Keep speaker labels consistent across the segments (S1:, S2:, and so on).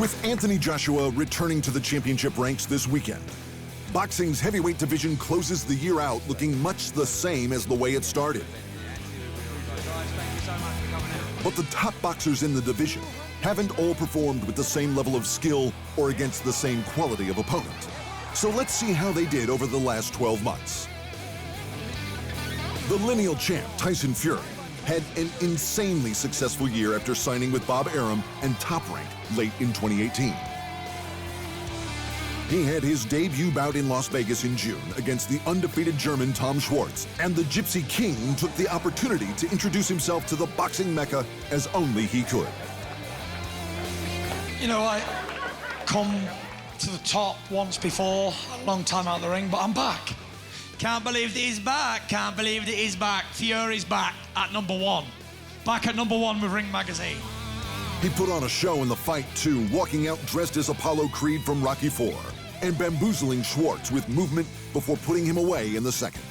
S1: With Anthony Joshua returning to the championship ranks this weekend, boxing's heavyweight division closes the year out looking much the same as the way it started. But the top boxers in the division haven't all performed with the same level of skill or against the same quality of opponent. So let's see how they did over the last 12 months. The lineal champ, Tyson Fury, had an insanely successful year after signing with Bob Arum and Top Rank late in 2018. He had his debut bout in Las Vegas in June against the undefeated German Tom Schwartz, and the Gypsy King took the opportunity to introduce himself to the boxing mecca as only he could.
S2: You know, I come to the top once before, a long time out of the ring, but I'm back. Can't believe that he's back, can't believe that he's back. Fury's back at #1. Back at #1 with Ring Magazine.
S1: He put on a show in the fight too, walking out dressed as Apollo Creed from Rocky IV and bamboozling Schwartz with movement before putting him away in the second.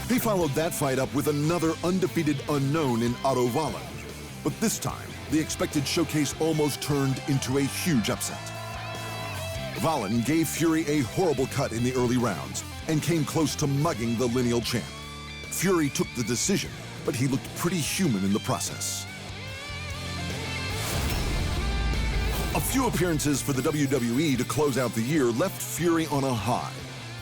S1: He followed that fight up with another undefeated unknown in Otto Walland. But this time, the expected showcase almost turned into a huge upset. Walland gave Fury a horrible cut in the early rounds and came close to mugging the lineal champ. Fury took the decision, but he looked pretty human in the process. A few appearances for the WWE to close out the year left Fury on a high,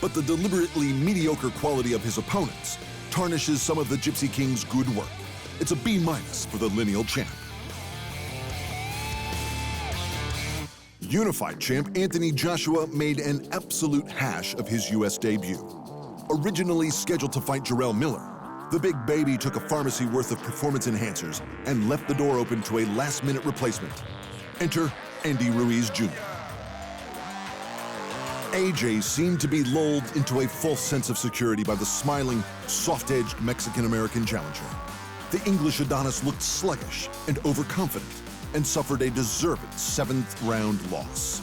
S1: but the deliberately mediocre quality of his opponents tarnishes some of the Gypsy King's good work. It's a B- for the lineal champ. Unified champ Anthony Joshua made an absolute hash of his U.S. debut. Originally scheduled to fight Jarrell Miller, the big baby took a pharmacy worth of performance enhancers and left the door open to a last-minute replacement. Enter Andy Ruiz Jr. AJ seemed to be lulled into a false sense of security by the smiling, soft-edged Mexican-American challenger. The English Adonis looked sluggish and overconfident and suffered a deserved 7th-round loss.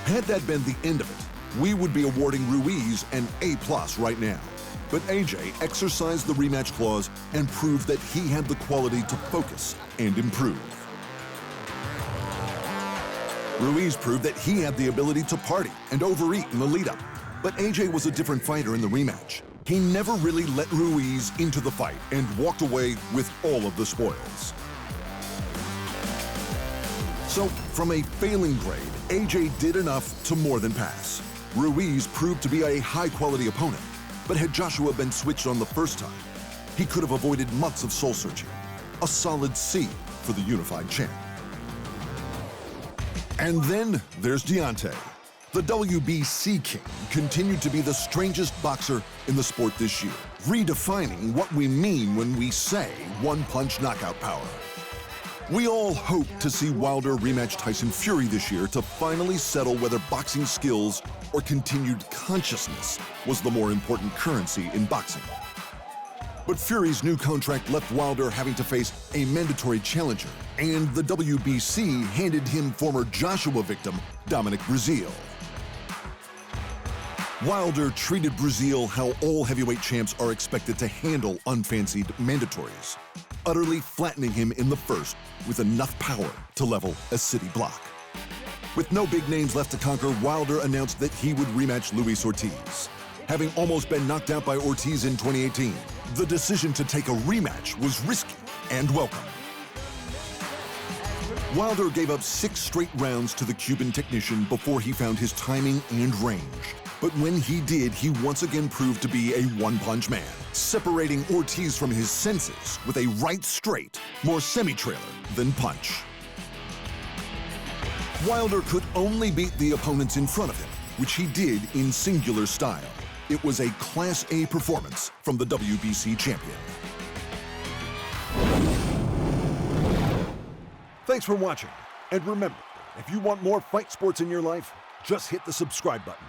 S1: Had that been the end of it, we would be awarding Ruiz an A+ right now. But AJ exercised the rematch clause and proved that he had the quality to focus and improve. Ruiz proved that he had the ability to party and overeat in the lead-up. But AJ was a different fighter in the rematch. He never really let Ruiz into the fight and walked away with all of the spoils. So, from a failing grade, AJ did enough to more than pass. Ruiz proved to be a high-quality opponent, but had Joshua been switched on the first time, he could have avoided months of soul-searching. A solid C for the unified champ. And then there's Deonta. The WBC King continued to be the strangest boxer in the sport this year, redefining what we mean when we say one-punch knockout power. We all hope to see Wilder rematch Tyson Fury this year to finally settle whether boxing skills or continued consciousness was the more important currency in boxing. But Fury's new contract left Wilder having to face a mandatory challenger, and the WBC handed him former Joshua victim Dominic Breazeale. Wilder treated Breazeale how all heavyweight champs are expected to handle unfancied mandatories, utterly flattening him in the first with enough power to level a city block. With no big names left to conquer, Wilder announced that he would rematch Luis Ortiz. Having almost been knocked out by Ortiz in 2018, the decision to take a rematch was risky and welcome. Wilder gave up 6 straight rounds to the Cuban technician before he found his timing and range. But when he did, he once again proved to be a one-punch man, separating Ortiz from his senses with a right straight, more semi-trailer than punch. Wilder could only beat the opponents in front of him, which he did in singular style. It was a Class A performance from the WBC champion. Thanks for watching, and remember, if you want more fight sports in your life, just hit the subscribe button.